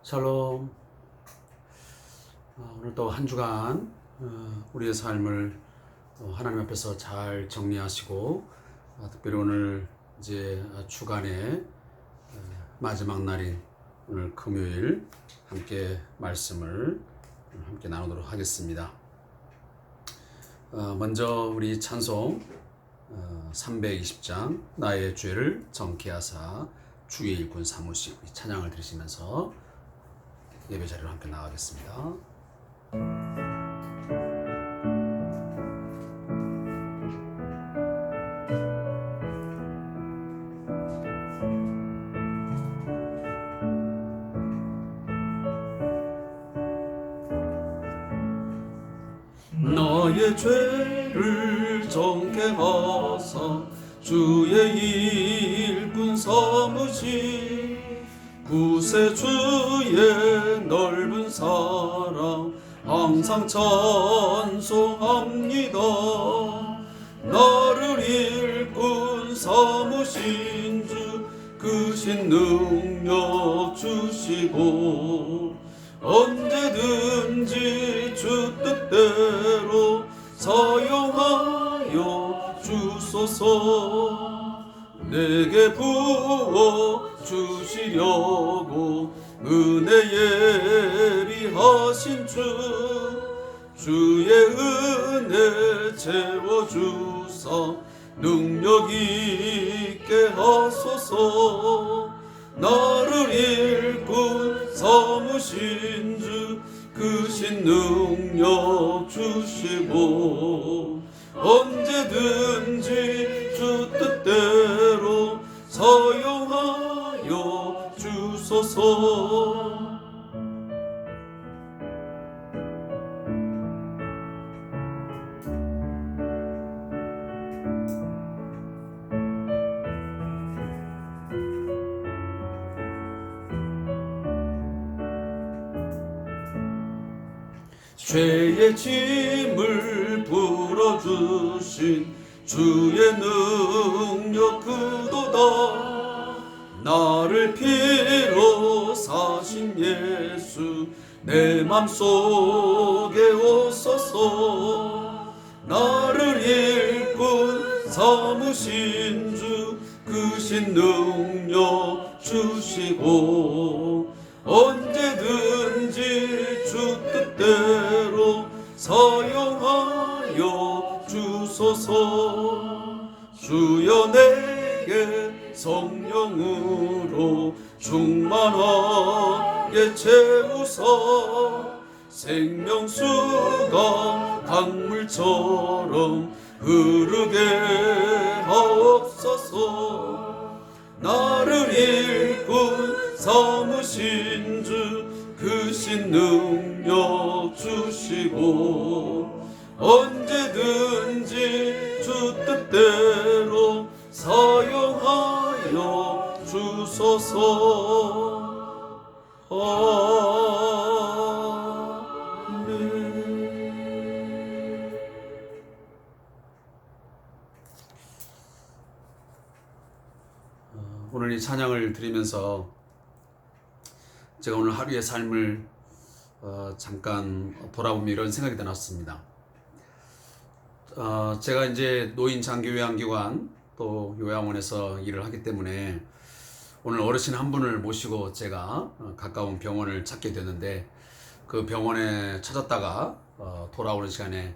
샬롬. 오늘 또 한 주간 우리의 삶을 하나님 앞에서 잘 정리하시고, 특별히 오늘 이제 주간의 마지막 날인 오늘 금요일 함께 말씀을 함께 나누도록 하겠습니다. 먼저 우리 찬송 320장 나의 죄를 정케하사 주의 일꾼 삼으시고 이 찬양을 들으시면서 예배 자리로 함께 나가겠습니다. 나의 죄를 정케하사 주의 일꾼 삼으시 구세주의 넓은 사랑 항상 찬송합니다. 나를 일꾼 삼으신 주 크신 능력 주시고 언제든지 주 뜻대로 사용하여 주소서. 내게 부어 주시려고 은혜 예비하신 주의 은혜 채워주사 능력 있게 하소서. 나를 일꾼 삼으신 주 크신 능력 주시고 언제든지 주 뜻대로 사용하여 주소서. 죄의 짐을 풀어주신 주의 능력 그도다. 나를 피로 사신 예수 내 맘속에 오소서. 나를 일꾼 삼으신 주 크신 능력 주시고 언제든지 주 뜻대로 사용하여 주소서. 주여 내게 성령으로 충만하게 채우사 생명수가 강물처럼 흐르게 하옵소서. 나를 일꾼 삼으신 주 크신 능력 주시고 언제든지 주 뜻대로 사용하여 주소서. 오늘 이 찬양을 드리면서 제가 오늘 하루의 삶을 잠깐 돌아보면 이런 생각이 나왔습니다. 제가 이제 노인 장기 요양기관 또 요양원에서 일을 하기 때문에 오늘 어르신 한 분을 모시고 제가 가까운 병원을 찾게 됐는데, 그 병원에 찾았다가 돌아오는 시간에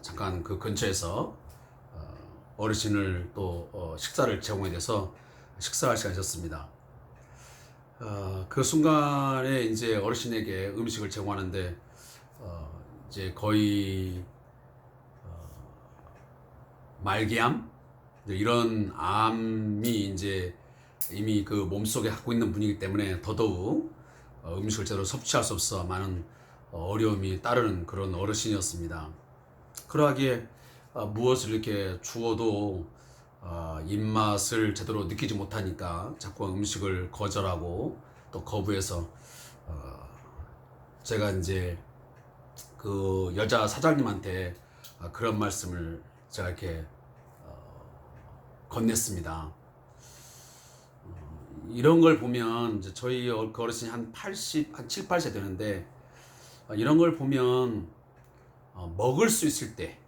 잠깐 그 근처에서 어르신을 또 식사를 제공해 줘서 식사할 시간이 있었습니다. 그 순간에 이제 어르신에게 음식을 제공하는데 이제 거의 말기암 이런 암이 이제 이미 그 몸속에 갖고 있는 분이기 때문에 더더욱 음식을 제대로 섭취할 수 없어 많은 어려움이 따르는 그런 어르신이었습니다. 그러하기에 무엇을 이렇게 주어도 입맛을 제대로 느끼지 못하니까 자꾸 음식을 거절하고 또 거부해서 제가 이제 그 여자 사장님한테 그런 말씀을 제가 이렇게 건넸습니다. 이런 걸 보면 이제 저희 어르신이 한 80, 한 7, 8세 되는데 이런 걸 보면 먹을 수 있을 때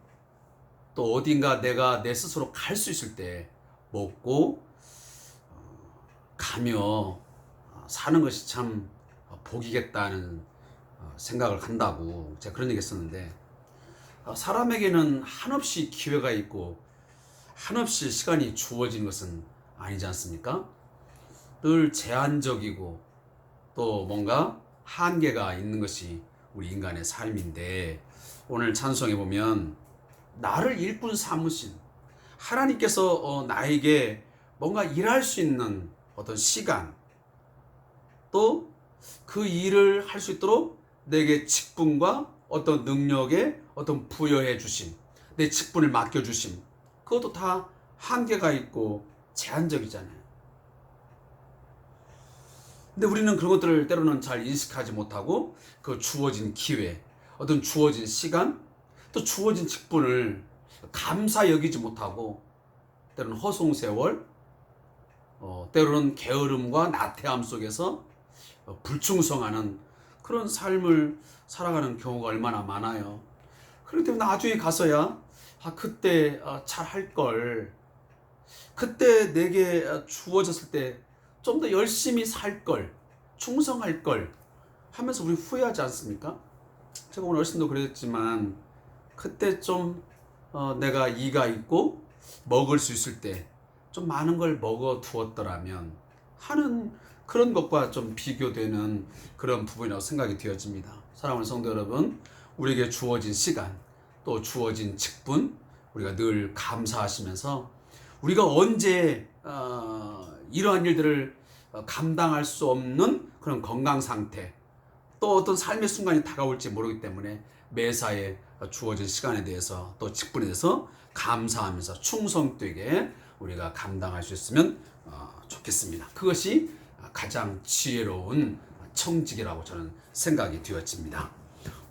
또 어딘가 내가 내 스스로 갈 수 있을 때 먹고 가며 사는 것이 참 복이겠다는 생각을 한다고 제가 그런 얘기 했었는데 사람에게는 한없이 기회가 있고 한없이 시간이 주어진 것은 아니지 않습니까? 늘 제한적이고 또 뭔가 한계가 있는 것이 우리 인간의 삶인데 오늘 찬송에 보면 나를 일꾼 삼으신 하나님께서 나에게 뭔가 일할 수 있는 어떤 시간 또 그 일을 할 수 있도록 내게 직분과 어떤 능력에 어떤 부여해 주심 내 직분을 맡겨 주심 그것도 다 한계가 있고 제한적이잖아요. 근데 우리는 그런 것들을 때로는 잘 인식하지 못하고 그 주어진 기회, 어떤 주어진 시간, 또 주어진 직분을 감사 여기지 못하고 때로는 허송세월, 때로는 게으름과 나태함 속에서 불충성하는 그런 삶을 살아가는 경우가 얼마나 많아요. 그렇기 때문에 나중에 가서야 그때 잘 할 걸, 그때 내게 주어졌을 때 좀 더 열심히 살 걸, 충성할 걸 하면서 우리 후회하지 않습니까? 제가 오늘 어르신도 그랬지만 그때 좀 내가 이가 있고 먹을 수 있을 때 좀 많은 걸 먹어 두었더라면 하는 그런 것과 좀 비교되는 그런 부분이라고 생각이 되어집니다. 사랑하는 성도 여러분, 우리에게 주어진 시간 또 주어진 직분 우리가 늘 감사하시면서 우리가 언제 이러한 일들을 감당할 수 없는 그런 건강 상태 또 어떤 삶의 순간이 다가올지 모르기 때문에 매사에 주어진 시간에 대해서 또 직분에 대해서 감사하면서 충성되게 우리가 감당할 수 있으면 좋겠습니다. 그것이 가장 지혜로운 청직이라고 저는 생각이 되어집니다.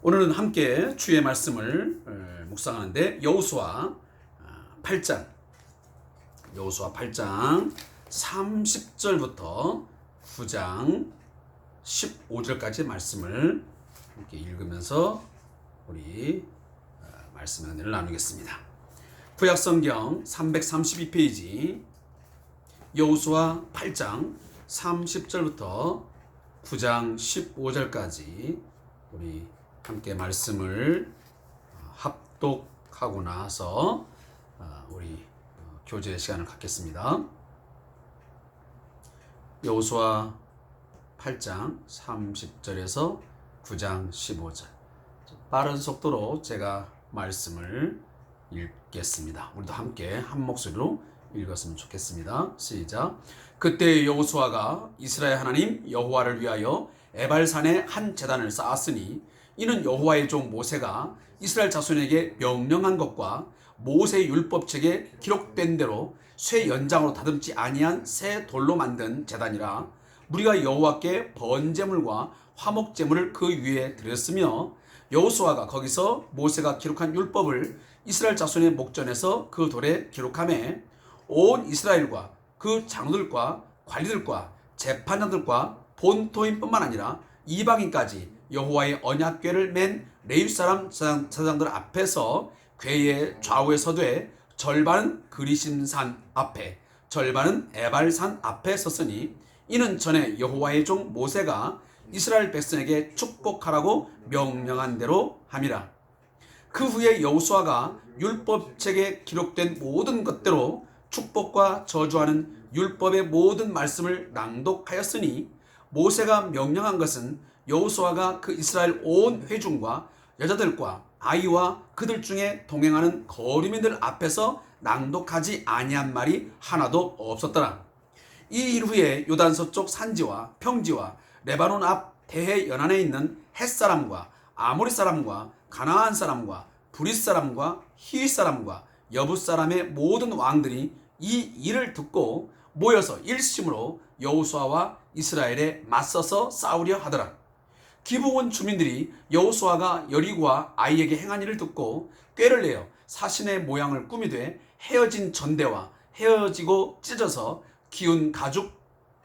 오늘은 함께 주의 말씀을 묵상하는데 여호수아 8장 30절부터 9장 15절까지 말씀을 함께 읽으면서 우리 말씀의 은혜를 나누겠습니다. 구약성경 332페이지 여호수아 8장 30절부터 9장 15절까지 우리 함께 말씀을 합독하고 나서 우리 교제 시간을 갖겠습니다. 여호수아 8장 30절에서 9장 15절 빠른 속도로 제가 말씀을 읽겠습니다. 우리도 함께 한 목소리로 읽었으면 좋겠습니다. 시작. 그때 여호수아가 이스라엘 하나님 여호와를 위하여 에발산에 한 제단을 쌓았으니 이는 여호와의 종 모세가 이스라엘 자손에게 명령한 것과 모세 율법책에 기록된 대로 쇠 연장으로 다듬지 아니한 새 돌로 만든 제단이라 우리가 여호와께 번제물과 화목제물을 그 위에 드렸으며 여호수아가 거기서 모세가 기록한 율법을 이스라엘 자손의 목전에서 그 돌에 기록하매 온 이스라엘과 그 장로들과 관리들과 재판장들과 본토인뿐만 아니라 이방인까지 여호와의 언약궤를 맨 레위 사람 제사장들 앞에서 궤의 좌우에 서되 절반은 그리심산 앞에 절반은 에발산 앞에 섰으니 이는 전에 여호와의 종 모세가 이스라엘 백성에게 축복하라고 명령한 대로 함이라. 그 후에 여호수아가 율법책에 기록된 모든 것대로 축복과 저주하는 율법의 모든 말씀을 낭독하였으니 모세가 명령한 것은 여호수아가 그 이스라엘 온 회중과 여자들과 아이와 그들 중에 동행하는 거류민들 앞에서 낭독하지 아니한 말이 하나도 없었더라. 이 일 후에 요단 서쪽 산지와 평지와 레바논 앞 대해 연안에 있는 헷사람과 아모리 사람과 가나안 사람과 브릿 사람과 히윗 사람과 여붓 사람의 모든 왕들이 이 일을 듣고 모여서 일심으로 여호수아와 이스라엘에 맞서서 싸우려 하더라. 기브온 주민들이 여호수아가 여리고와 아이에게 행한 일을 듣고 꾀를 내어 사신의 모양을 꾸미되 헤어진 전대와 헤어지고 찢어서 기운 가죽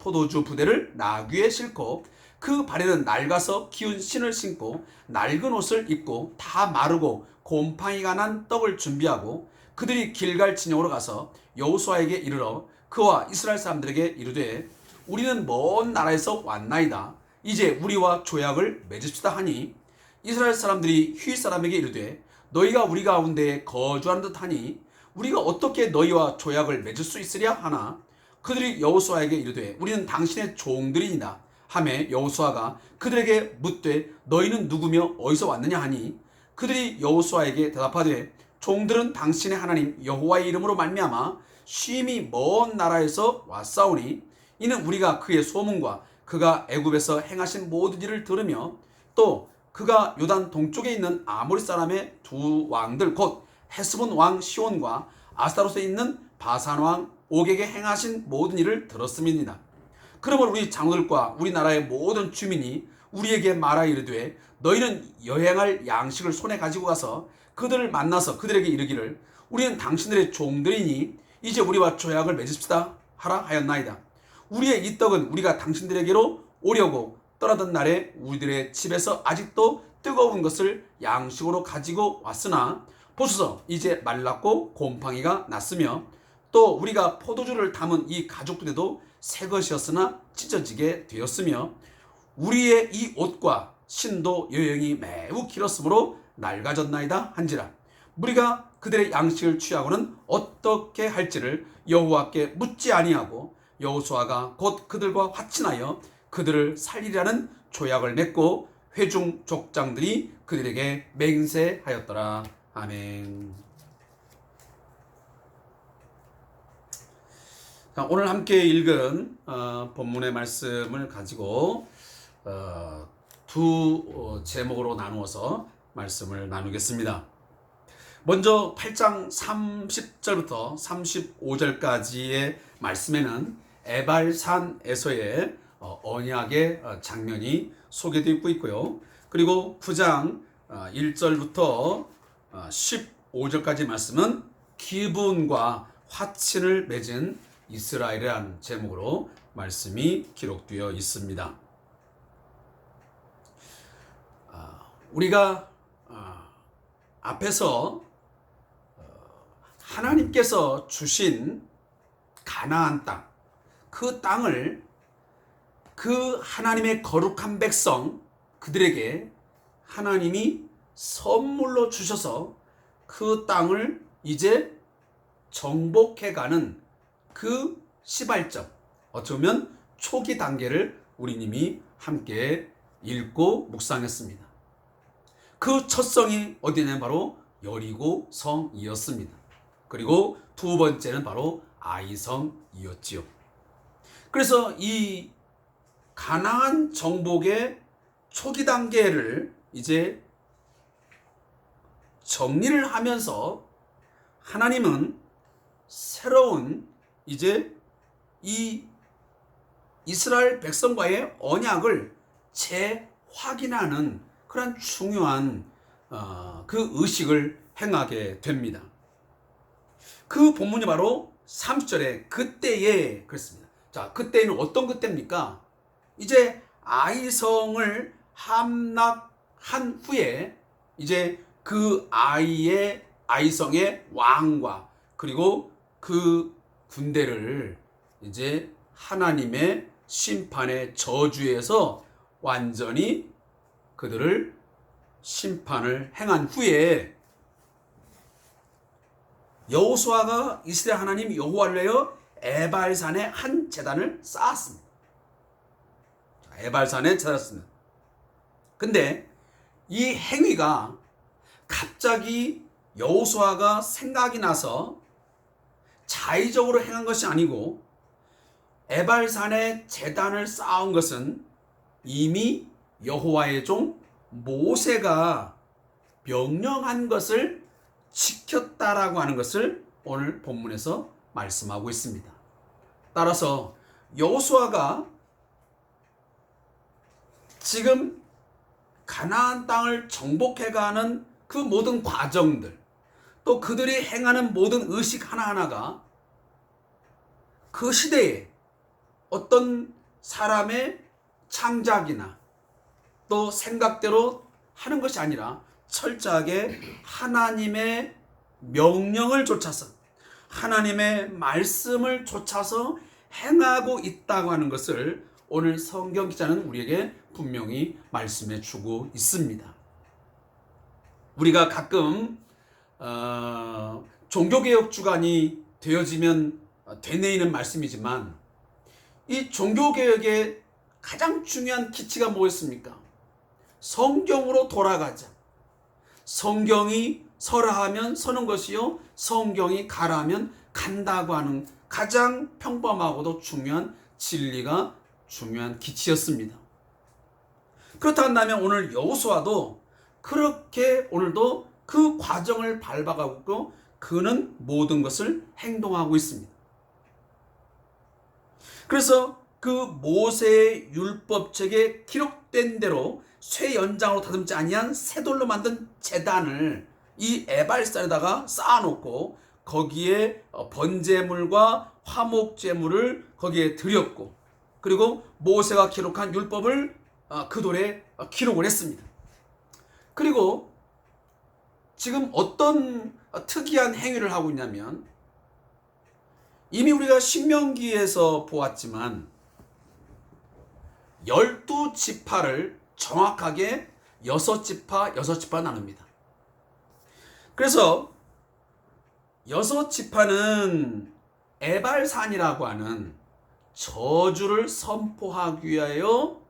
포도주 부대를 나귀에 싣고 그 발에는 낡아서 기운 신을 신고 낡은 옷을 입고 다 마르고 곰팡이가 난 떡을 준비하고 그들이 길갈 진영으로 가서 여호수아에게 이르러 그와 이스라엘 사람들에게 이르되 우리는 먼 나라에서 왔나이다. 이제 우리와 조약을 맺읍시다 하니 이스라엘 사람들이 휘 사람에게 이르되 너희가 우리 가운데 거주하는 듯하니 우리가 어떻게 너희와 조약을 맺을 수 있으랴 하나 그들이 여호수아에게 이르되 우리는 당신의 종들이니라 하매 여호수아가 그들에게 묻되 너희는 누구며 어디서 왔느냐 하니 그들이 여호수아에게 대답하되 종들은 당신의 하나님 여호와의 이름으로 말미암아 쉼이 먼 나라에서 왔사오니 이는 우리가 그의 소문과 그가 애굽에서 행하신 모든 일을 들으며 또 그가 요단 동쪽에 있는 아모리 사람의 두 왕들 곧 헤스본 왕 시온과 아스타롯에 있는 바산 왕 옥에게 행하신 모든 일을 들었음이니라. 그러므로 우리 장로들과 우리나라의 모든 주민이 우리에게 말하 이르되 너희는 여행할 양식을 손에 가지고 가서 그들을 만나서 그들에게 이르기를 우리는 당신들의 종들이니 이제 우리와 조약을 맺읍시다 하라 하였나이다. 우리의 이 떡은 우리가 당신들에게로 오려고 떠나던 날에 우리들의 집에서 아직도 뜨거운 것을 양식으로 가지고 왔으나 보소서 이제 말랐고 곰팡이가 났으며 또 우리가 포도주를 담은 이 가죽부대도 새 것이었으나 찢어지게 되었으며 우리의 이 옷과 신도 여행이 매우 길었으므로 낡아졌나이다 한지라. 우리가 그들의 양식을 취하고는 어떻게 할지를 여호와께 묻지 아니하고 여호수아가 곧 그들과 화친하여 그들을 살리라는 조약을 맺고 회중 족장들이 그들에게 맹세하였더라. 아멘. 오늘 함께 읽은 본문의 말씀을 가지고 두 제목으로 나누어서 말씀을 나누겠습니다. 먼저 8장 30절부터 35절까지의 말씀에는 에발산에서의 언약의 장면이 소개되고 있고요. 그리고 9장 1절부터 15절까지 말씀은 기브온과 화친을 맺은 이스라엘이라는 제목으로 말씀이 기록되어 있습니다. 우리가 앞에서 하나님께서 주신 가나안 땅, 그 땅을 그 하나님의 거룩한 백성 그들에게 하나님이 선물로 주셔서 그 땅을 이제 정복해가는 그 시발점, 어쩌면 초기 단계를 우리님이 함께 읽고 묵상했습니다. 그 첫 성이 어디냐면 바로 여리고 성이었습니다. 그리고 두 번째는 바로 아이성이었지요. 그래서 이 가나안 정복의 초기 단계를 이제 정리를 하면서 하나님은 새로운 이제 이 이스라엘 백성과의 언약을 재확인하는 그런 중요한 그 의식을 행하게 됩니다. 그 본문이 바로 30절에 그때에 그랬습니다. 자, 그때는 어떤 그때입니까? 이제 아이성을 함락한 후에 이제 그 아이성의 왕과 그리고 그 군대를 이제 하나님의 심판의 저주에서 완전히 그들을 심판을 행한 후에 여호수아가 이스라엘 하나님 여호와를 위하여 에발산에 한 제단을 쌓았습니다. 에발산에 제단을 쌓았습니다. 근데 이 행위가 갑자기 여호수아가 생각이 나서 자의적으로 행한 것이 아니고 에발산에 제단을 쌓은 것은 이미 여호와의 종 모세가 명령한 것을 지켰다라고 하는 것을 오늘 본문에서 말씀하고 있습니다. 따라서 여호수아가 지금 가나안 땅을 정복해가는 그 모든 과정들, 또 그들이 행하는 모든 의식 하나하나가 그 시대에 어떤 사람의 창작이나 또 생각대로 하는 것이 아니라 철저하게 하나님의 명령을 쫓아서 하나님의 말씀을 쫓아서 행하고 있다고 하는 것을 오늘 성경 기자는 우리에게 분명히 말씀해 주고 있습니다. 우리가 가끔 종교개혁 주간이 되어지면 되뇌이는 말씀이지만 이 종교개혁의 가장 중요한 기치가 뭐였습니까? 성경으로 돌아가자. 성경이 서라 하면 서는 것이요, 성경이 가라 하면 간다고 하는 가장 평범하고도 중요한 진리가 중요한 기치였습니다. 그렇다 한다면 오늘 여호수아도 그렇게 오늘도 그 과정을 밟아가고 있고 그는 모든 것을 행동하고 있습니다. 그래서 그 모세의 율법책에 기록된 대로 쇠 연장으로 다듬지 아니한 쇠돌로 만든 제단을 이 에발산에다가 쌓아놓고 거기에 번제물과 화목제물을 거기에 드렸고, 그리고 모세가 기록한 율법을 그 돌에 기록을 했습니다. 그리고 지금 어떤 특이한 행위를 하고 있냐면, 이미 우리가 신명기에서 보았지만 12지파를 정확하게 6지파 나눕니다. 그래서 6지파는 에발산이라고 하는 저주를 선포하기 위하여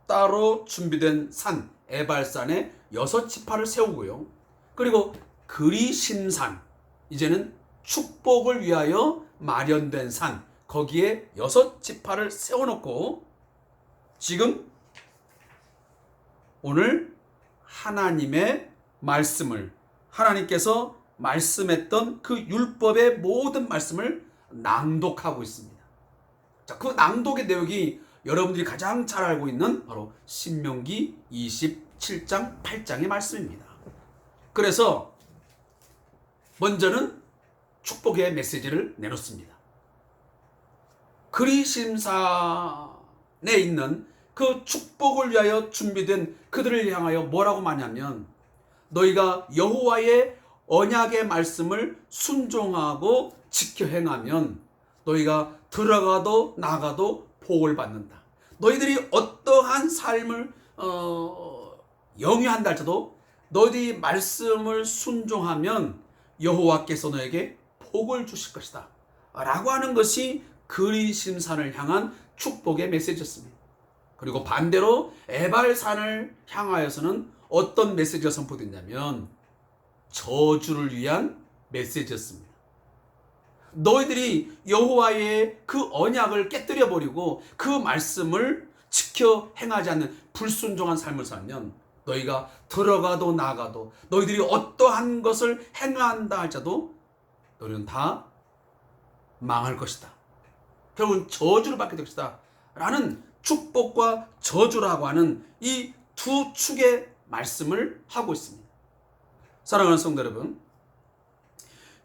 따로 준비된 산 에발산에 6지파를 세우고요. 그리고 그리심산, 이제는 축복을 위하여 마련된 산, 거기에 6지파를 세워놓고 지금 오늘 하나님의 말씀을, 하나님께서 말씀했던 그 율법의 모든 말씀을 낭독하고 있습니다. 자, 그 낭독의 내용이 여러분들이 가장 잘 알고 있는 바로 신명기 27장 8장의 말씀입니다. 그래서 먼저는 축복의 메시지를 내놓습니다. 그리심산에 있는 그 축복을 위하여 준비된 그들을 향하여 뭐라고 말하냐면, 너희가 여호와의 언약의 말씀을 순종하고 지켜 행하면 너희가 들어가도 나가도 복을 받는다. 너희들이 어떠한 삶을 영위한다 할지라도 너희들이 말씀을 순종하면 여호와께서 너에게 복을 주실 것이다 라고 하는 것이 그리심산을 향한 축복의 메시지였습니다. 그리고 반대로 에발산을 향하여서는 어떤 메시지가 선포됐냐면 저주를 위한 메시지였습니다. 너희들이 여호와의 그 언약을 깨뜨려 버리고 그 말씀을 지켜 행하지 않는 불순종한 삶을 살면 너희가 들어가도 나가도 너희들이 어떠한 것을 행한다 할지라도 너희는 다 망할 것이다. 결국은 저주를 받게 될 것이다 라는 축복과 저주라고 하는 이 두 축의 말씀을 하고 있습니다. 사랑하는 성도 여러분,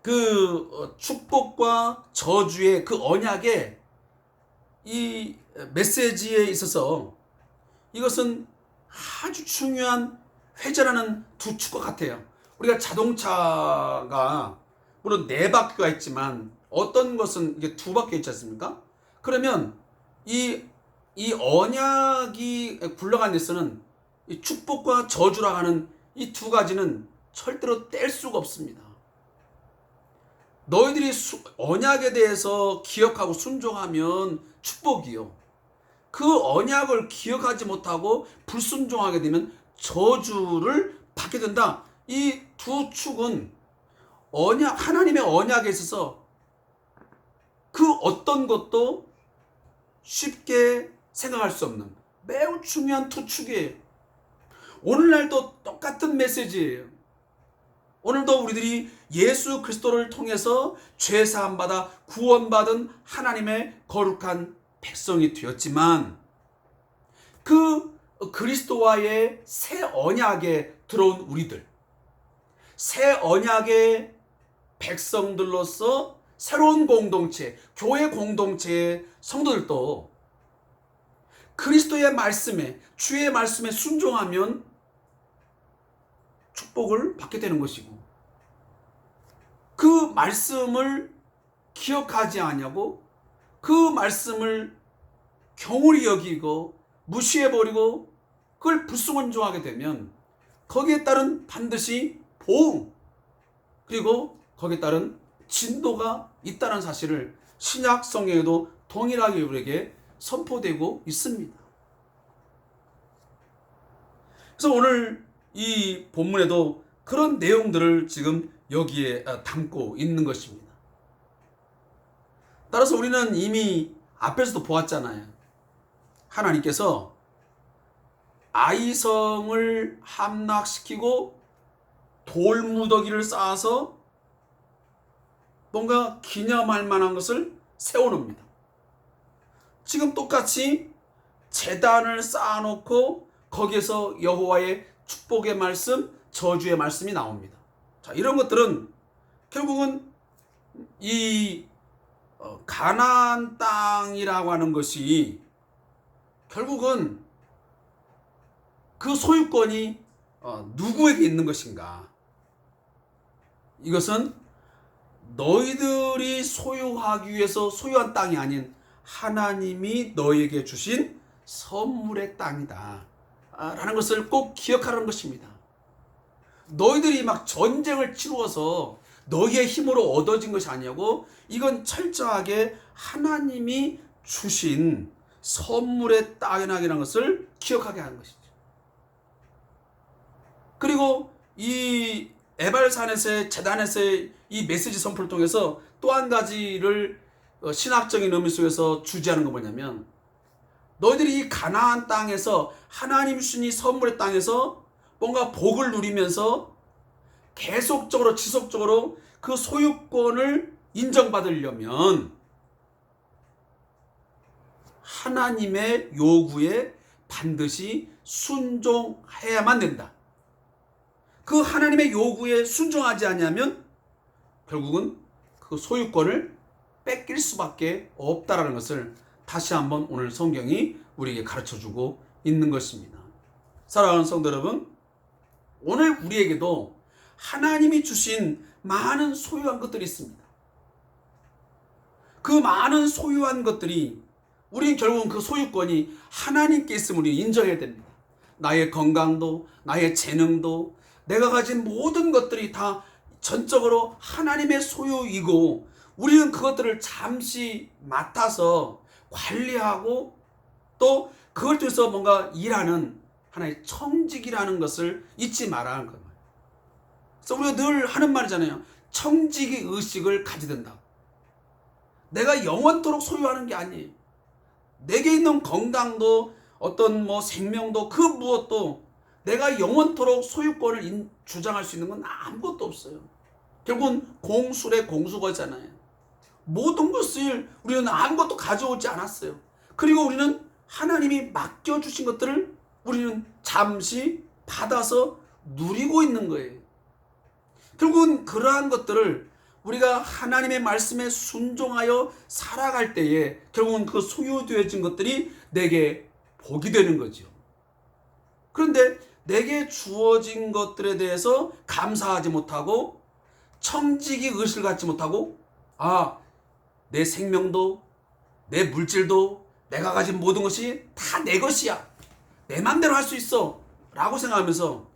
그 축복과 저주의 그 언약의 이 메시지에 있어서 이것은 아주 중요한 회전하는 두 축과 같아요. 우리가 자동차가 물론 네 바퀴가 있지만 어떤 것은 이게 두 바퀴 있지 않습니까? 그러면 이 언약이 굴러간 데서는 이 축복과 저주라 하는 이 두 가지는 절대로 뗄 수가 없습니다. 너희들이 언약에 대해서 기억하고 순종하면 축복이요. 그 언약을 기억하지 못하고 불순종하게 되면 저주를 받게 된다. 이 두 축은 하나님의 언약에 있어서 그 어떤 것도 쉽게 생각할 수 없는 매우 중요한 두 축이에요. 오늘날도 똑같은 메시지예요. 오늘도 우리들이 예수 그리스도를 통해서 죄 사함 받아 구원받은 하나님의 거룩한 백성이 되었지만 그 그리스도와의 새 언약에 들어온 우리들, 새 언약의 백성들로서 새로운 공동체, 교회 공동체의 성도들도 그리스도의 말씀에, 주의 말씀에 순종하면 축복을 받게 되는 것이고, 그 말씀을 기억하지 않냐고 그 말씀을 경홀히 여기고 무시해버리고 그걸 불순종하게 되면 거기에 따른 반드시 보응, 그리고 거기에 따른 진도가 있다는 사실을 신약 성경에도 동일하게 우리에게 선포되고 있습니다. 그래서 오늘 이 본문에도 그런 내용들을 지금 여기에 담고 있는 것입니다. 따라서 우리는 이미 앞에서도 보았잖아요. 하나님께서 아이성을 함락시키고 돌무더기를 쌓아서 뭔가 기념할 만한 것을 세워놓습니다. 지금 똑같이 제단을 쌓아놓고 거기에서 여호와의 축복의 말씀, 저주의 말씀이 나옵니다. 자, 이런 것들은 결국은 이 가나안 땅이라고 하는 것이 결국은 그 소유권이 누구에게 있는 것인가? 이것은 너희들이 소유하기 위해서 소유한 땅이 아닌 하나님이 너희에게 주신 선물의 땅이다 라는 것을 꼭 기억하라는 것입니다. 너희들이 막 전쟁을 치루어서 너희의 힘으로 얻어진 것이 아니고 이건 철저하게 하나님이 주신 선물의 땅이라는 것을 기억하게 하는 것이죠. 그리고 이 에발산에서의 제단에서의 이 메시지 선포를 통해서 또 한 가지를 신학적인 의미 속에서 주제하는 건 뭐냐면, 너희들이 이 가나안 땅에서 하나님 주신 이 선물의 땅에서 뭔가 복을 누리면서 계속적으로 지속적으로 그 소유권을 인정받으려면 하나님의 요구에 반드시 순종해야만 된다. 그 하나님의 요구에 순종하지 않으면 결국은 그 소유권을 뺏길 수밖에 없다라는 것을 다시 한번 오늘 성경이 우리에게 가르쳐주고 있는 것입니다. 사랑하는 성도 여러분, 오늘 우리에게도 하나님이 주신 많은 소유한 것들이 있습니다. 그 많은 소유한 것들이 우리는 결국은 그 소유권이 하나님께 있음을 우리 인정해야 됩니다. 나의 건강도, 나의 재능도, 내가 가진 모든 것들이 다 전적으로 하나님의 소유이고 우리는 그것들을 잠시 맡아서 관리하고 또 그걸 통해서 뭔가 일하는 하나의 청직이라는 것을 잊지 말아야 하는 거예요. 그래서 우리가 늘 하는 말이잖아요. 청지기 의식을 가져야 된다고. 내가 영원토록 소유하는 게 아니에요. 내게 있는 건강도 어떤 생명도 그 무엇도 내가 영원토록 소유권을 주장할 수 있는 건 아무것도 없어요. 결국은 공술의 공수거잖아요. 모든 것을 우리는 아무것도 가져오지 않았어요. 그리고 우리는 하나님이 맡겨주신 것들을 우리는 잠시 받아서 누리고 있는 거예요. 결국은 그러한 것들을 우리가 하나님의 말씀에 순종하여 살아갈 때에 결국은 그 소유되어진 것들이 내게 복이 되는 거죠. 그런데 내게 주어진 것들에 대해서 감사하지 못하고 청지기 의식을 갖지 못하고 내 생명도 내 물질도 내가 가진 모든 것이 다 내 것이야, 내 맘대로 할 수 있어 라고 생각하면서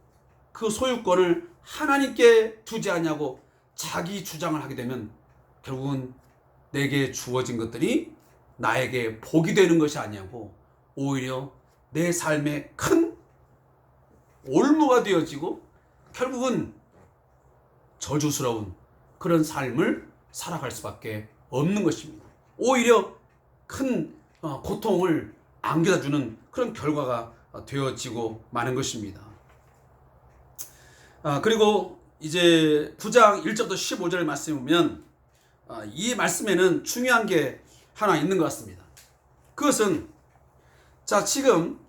그 소유권을 하나님께 두지 않냐고 자기 주장을 하게 되면 결국은 내게 주어진 것들이 나에게 복이 되는 것이 아니고 오히려 내 삶에 큰 올무가 되어지고 결국은 저주스러운 그런 삶을 살아갈 수밖에 없는 것입니다. 오히려 큰 고통을 안겨다주는 그런 결과가 되어지고 마는 것입니다. 그리고 이제 9장 1절부터 15절 말씀에 보면 이 말씀에는 중요한 게 하나 있는 것 같습니다. 그것은 지금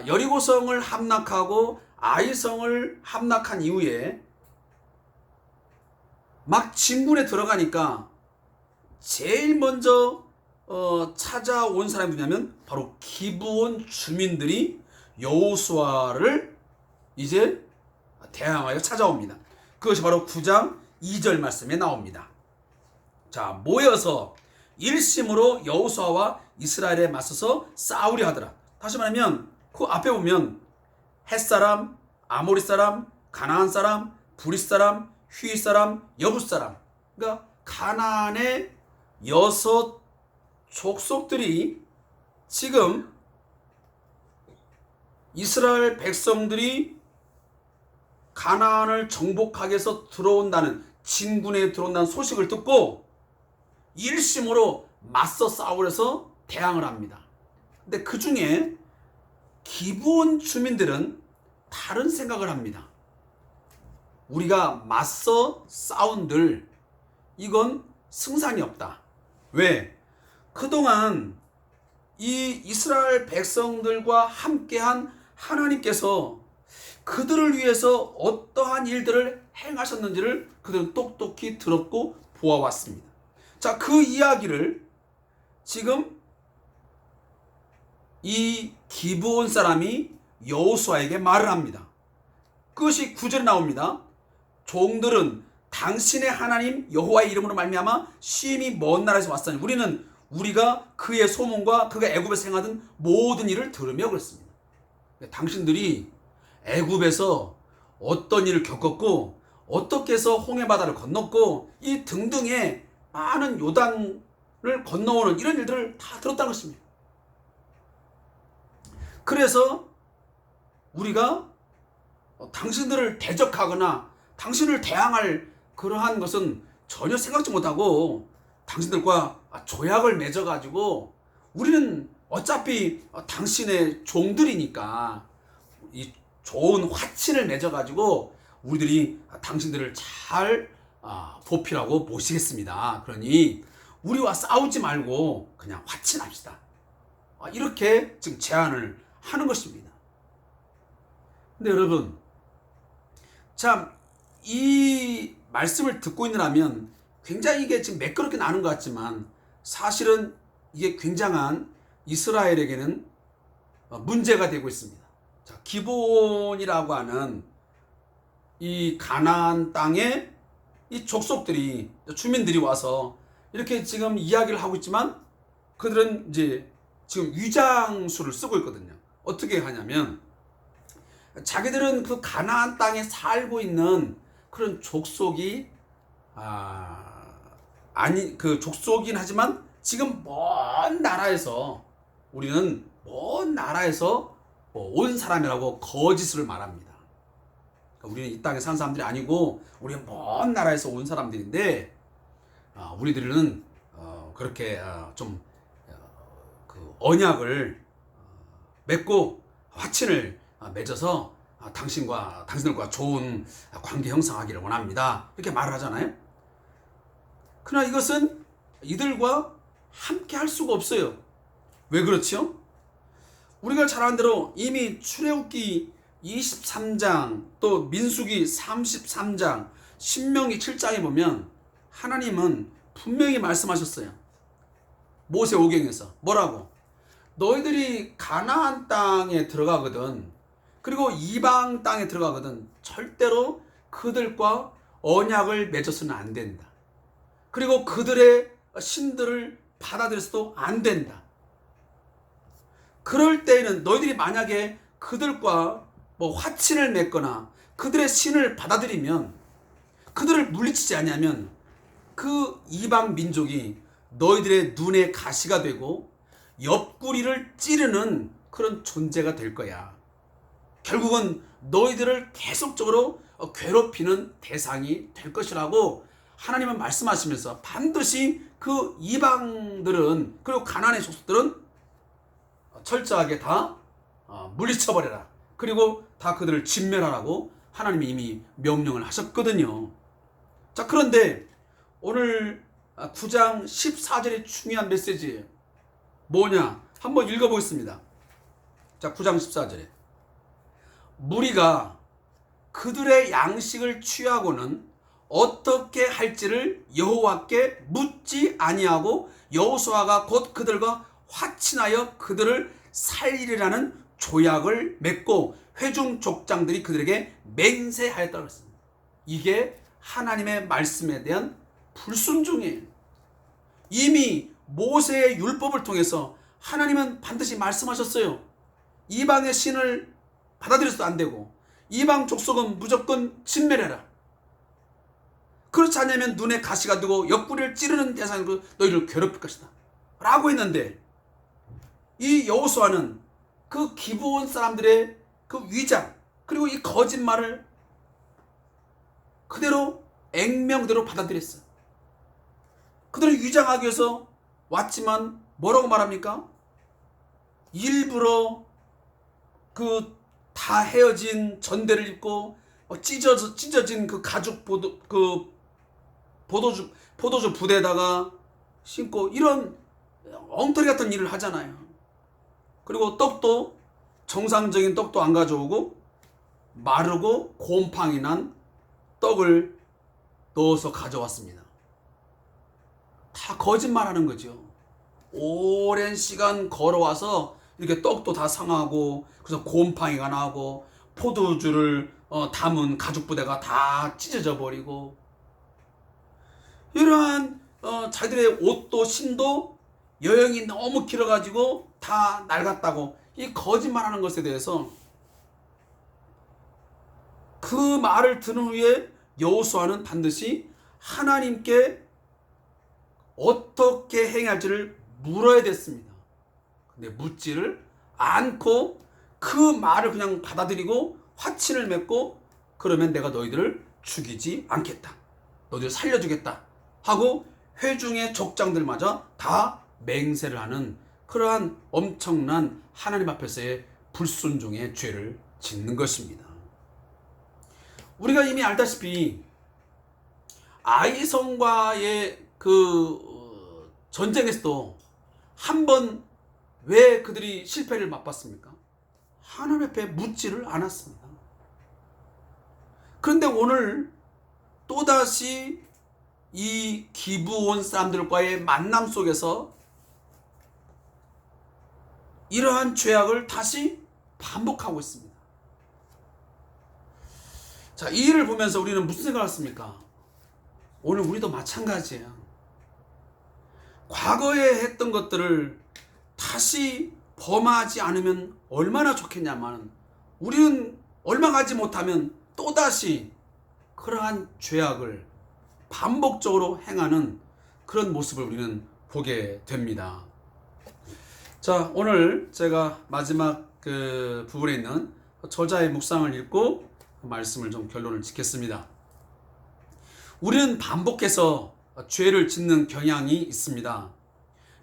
여리고성을 함락하고 아이성을 함락한 이후에 막 진군에 들어가니까 제일 먼저 찾아온 사람이 누구냐면 바로 기브온 주민들이 여호수아를 이제 대항하여 찾아옵니다. 그것이 바로 9장 2절 말씀에 나옵니다. 자, 모여서 일심으로 여호수아와 이스라엘에 맞서서 싸우려 하더라. 다시 말하면 그 앞에 보면 헷사람, 아모리 사람, 가나안 사람, 브릿 사람, 휘 사람, 여붓 사람, 그러니까 가나안의 6 족속들이 지금 이스라엘 백성들이 가나안을 정복하기 위해서 들어온다는, 진군에 들어온다는 소식을 듣고 일심으로 맞서 싸우려서 대항을 합니다. 근데 그 중에 기브온 주민들은 다른 생각을 합니다. 우리가 맞서 싸운들 이건 승산이 없다. 왜? 그동안 이 이스라엘 백성들과 함께한 하나님께서 그들을 위해서 어떠한 일들을 행하셨는지를 그들은 똑똑히 들었고 보아왔습니다. 자, 그 이야기를 지금 이 기브온 사람이 여호수아에게 말을 합니다. 그것이 9절에 나옵니다. 종들은 당신의 하나님 여호와의 이름으로 말미암아 심히 먼 나라에서 왔으니 우리가 그의 소문과 그가 애굽에서 행하던 모든 일을 들으며 그랬습니다. 당신들이 애굽에서 어떤 일을 겪었고 어떻게 해서 홍해 바다를 건넜고 이 등등의 많은 요단을 건너오는 이런 일들을 다 들었다는 것입니다. 그래서 우리가 당신들을 대적하거나 당신을 대항할 그러한 것은 전혀 생각지 못하고 당신들과 조약을 맺어가지고 우리는 어차피 당신의 종들이니까 이 좋은 화친을 맺어가지고 우리들이 당신들을 잘 보필하고 모시겠습니다. 그러니 우리와 싸우지 말고 그냥 화친합시다. 이렇게 지금 제안을 하는 것입니다. 근데 여러분, 참 이 말씀을 듣고 있느라면 굉장히 이게 지금 매끄럽게 나는 것 같지만 사실은 이게 굉장한 이스라엘에게는 문제가 되고 있습니다. 자, 기브온이라고 하는 이 가나안 땅에 이 족속들이, 주민들이 와서 이렇게 지금 이야기를 하고 있지만 그들은 이제 지금 위장수를 쓰고 있거든요. 어떻게 하냐면 자기들은 그 가나안 땅에 살고 있는 그런 족속이 그 족속이긴 하지만 지금 먼 나라에서, 우리는 먼 나라에서 온 사람이라고 거짓을 말합니다. 우리는 이 땅에 사는 사람들이 아니고 우리는 먼 나라에서 온 사람들인데 우리들은 그렇게 좀 그 언약을 맺고 화친을 맺어서 당신들과 좋은 관계 형성하기를 원합니다. 이렇게 말을 하잖아요. 그러나 이것은 이들과 함께 할 수가 없어요. 왜 그렇지요? 우리가 잘 아는 대로 이미 출애굽기 23장 또 민수기 33장 신명기 7장에 보면 하나님은 분명히 말씀하셨어요. 모세오경에서 뭐라고? 너희들이 가나안 땅에 들어가거든, 그리고 이방 땅에 들어가거든 절대로 그들과 언약을 맺어서는 안 된다. 그리고 그들의 신들을 받아들여서도 안 된다. 그럴 때에는 너희들이 만약에 그들과 화친을 맺거나 그들의 신을 받아들이면, 그들을 물리치지 않으면 그 이방 민족이 너희들의 눈에 가시가 되고 옆구리를 찌르는 그런 존재가 될 거야. 결국은 너희들을 계속적으로 괴롭히는 대상이 될 것이라고 하나님은 말씀하시면서 반드시 그 이방들은, 그리고 가나안의 족속들은 철저하게 다 물리쳐버려라. 그리고 다 그들을 진멸하라고 하나님이 이미 명령을 하셨거든요. 자, 그런데 오늘 9장 14절의 중요한 메시지예요. 뭐냐? 한번 읽어보겠습니다. 자, 9장 14절에 무리가 그들의 양식을 취하고는 어떻게 할지를 여호와께 묻지 아니하고 여호수아가 곧 그들과 화친하여 그들을 살리리라는 조약을 맺고 회중 족장들이 그들에게 맹세하였다고 했습니다. 이게 하나님의 말씀에 대한 불순종이에요. 이미 모세의 율법을 통해서 하나님은 반드시 말씀하셨어요. 이방의 신을 받아들여서도 안 되고 이방 족속은 무조건 진멸해라. 그렇지 않으면 눈에 가시가 되고 옆구리를 찌르는 대상으로 너희를 괴롭힐 것이다 라고 했는데, 이 여호수아는 그 기브온 사람들의 그 위장 그리고 이 거짓말을 그대로 액면그대로 받아들였어요. 그들을 위장하기 위해서 왔지만 뭐라고 말합니까? 일부러 그 다 헤어진 전대를 입고 찢어진 그 가죽 포도주 부대에다가 신고 이런 엉터리 같은 일을 하잖아요. 그리고 떡도 정상적인 떡도 안 가져오고 마르고 곰팡이 난 떡을 넣어서 가져왔습니다. 다 거짓말하는 거죠. 오랜 시간 걸어와서 이렇게 떡도 다 상하고 그래서 곰팡이가 나고 포도주를 담은 가죽 부대가 다 찢어져 버리고, 이러한 자기들의 옷도 신도 여행이 너무 길어가지고 다 낡았다고 이 거짓말하는 것에 대해서 그 말을 들은 후에 여호수아는 반드시 하나님께 어떻게 행해야 할지를 물어야 됐습니다. 근데 묻지를 않고 그 말을 그냥 받아들이고 화친을 맺고, 그러면 내가 너희들을 죽이지 않겠다, 너희들 살려주겠다 하고 회중의 족장들마저 다 맹세를 하는 그러한 엄청난 하나님 앞에서의 불순종의 죄를 짓는 것입니다. 우리가 이미 알다시피 아이성과의 그 전쟁에서도 한 번 왜 그들이 실패를 맛봤습니까? 하나님 앞에 묻지를 않았습니다. 그런데 오늘 또다시 이 기브온 사람들과의 만남 속에서 이러한 죄악을 다시 반복하고 있습니다. 자, 이 일을 보면서 우리는 무슨 생각을 했습니까? 오늘 우리도 마찬가지예요. 과거에 했던 것들을 다시 범하지 않으면 얼마나 좋겠냐만, 우리는 얼마 가지 못하면 또다시 그러한 죄악을 반복적으로 행하는 그런 모습을 우리는 보게 됩니다. 자, 오늘 제가 마지막 그 부분에 있는 저자의 묵상을 읽고 말씀을 좀 결론을 짓겠습니다. 우리는 반복해서 죄를 짓는 경향이 있습니다.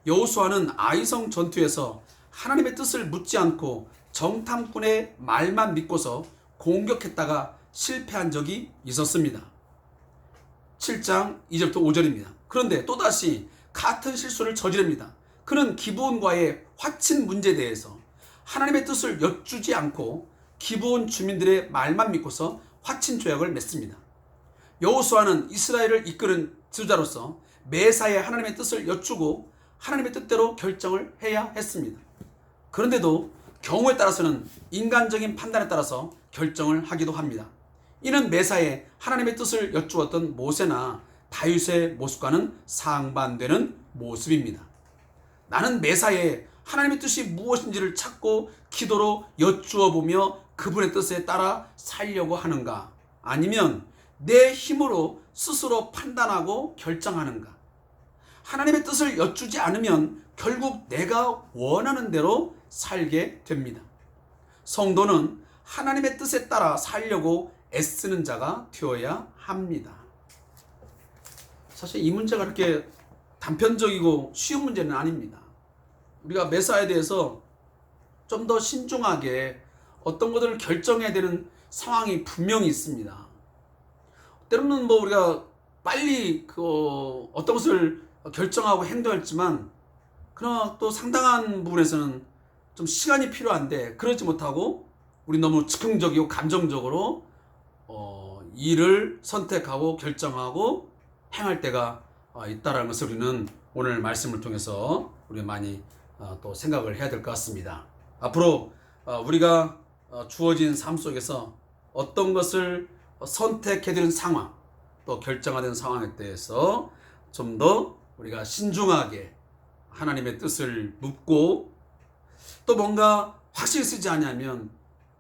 여호수아는 아이성 전투에서 하나님의 뜻을 묻지 않고 정탐꾼의 말만 믿고서 공격했다가 실패한 적이 있었습니다. 7장 2절부터 5절입니다. 그런데 또다시 같은 실수를 저지릅니다. 그는 기브온과의 화친 문제에 대해서 하나님의 뜻을 여쭈지 않고 기브온 주민들의 말만 믿고서 화친 조약을 맺습니다. 여호수아는 이스라엘을 이끄는 지도자로서 매사에 하나님의 뜻을 여쭈고 하나님의 뜻대로 결정을 해야 했습니다. 그런데도 경우에 따라서는 인간적인 판단에 따라서 결정을 하기도 합니다. 이는 매사에 하나님의 뜻을 여쭈었던 모세나 다윗의 모습과는 상반되는 모습입니다. 나는 매사에 하나님의 뜻이 무엇인지를 찾고 기도로 여쭈어 보며 그분의 뜻에 따라 살려고 하는가? 아니면 내 힘으로 스스로 판단하고 결정하는가? 하나님의 뜻을 여쭈지 않으면 결국 내가 원하는 대로 살게 됩니다. 성도는 하나님의 뜻에 따라 살려고 애쓰는 자가 되어야 합니다. 사실 이 문제가 그렇게 단편적이고 쉬운 문제는 아닙니다. 우리가 매사에 대해서 좀 더 신중하게 어떤 것들을 결정해야 되는 상황이 분명히 있습니다. 때로는 뭐 우리가 빨리 어떤 것을 결정하고 행동했지만, 그러나 또 상당한 부분에서는 좀 시간이 필요한데 그러지 못하고 우리 너무 즉흥적이고 감정적으로 일을 선택하고 결정하고 행할 때가 있다라는 것을 우리는 오늘 말씀을 통해서 우리 많이 또 생각을 해야 될 것 같습니다. 앞으로 우리가 주어진 삶 속에서 어떤 것을 선택해야 되는 상황, 또 결정하는 상황에 대해서 좀 더 우리가 신중하게 하나님의 뜻을 묻고, 또 뭔가 확실히 쓰지 않으면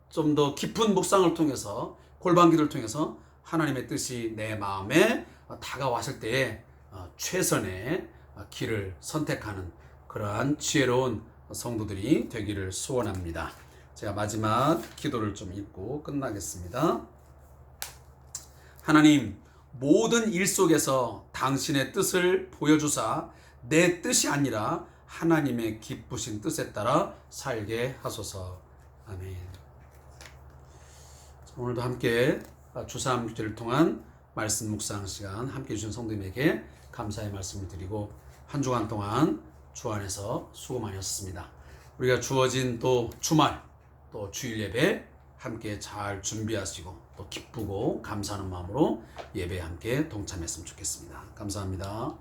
좀 더 깊은 묵상을 통해서, 골방기도를 통해서 하나님의 뜻이 내 마음에 다가왔을 때에 최선의 길을 선택하는 그러한 지혜로운 성도들이 되기를 소원합니다. 제가 마지막 기도를 좀 읽고 끝나겠습니다. 하나님, 모든 일 속에서 당신의 뜻을 보여주사 내 뜻이 아니라 하나님의 기쁘신 뜻에 따라 살게 하소서. 아멘. 오늘도 함께 주삼 주제를 통한 말씀 묵상 시간 함께 해주신 성도님에게 감사의 말씀을 드리고, 한 주간 동안 주 안에서 수고 많이 하셨습니다. 우리가 주어진 또 주말, 또 주일 예배 함께 잘 준비하시고 또 기쁘고 감사하는 마음으로 예배에 함께 동참했으면 좋겠습니다. 감사합니다.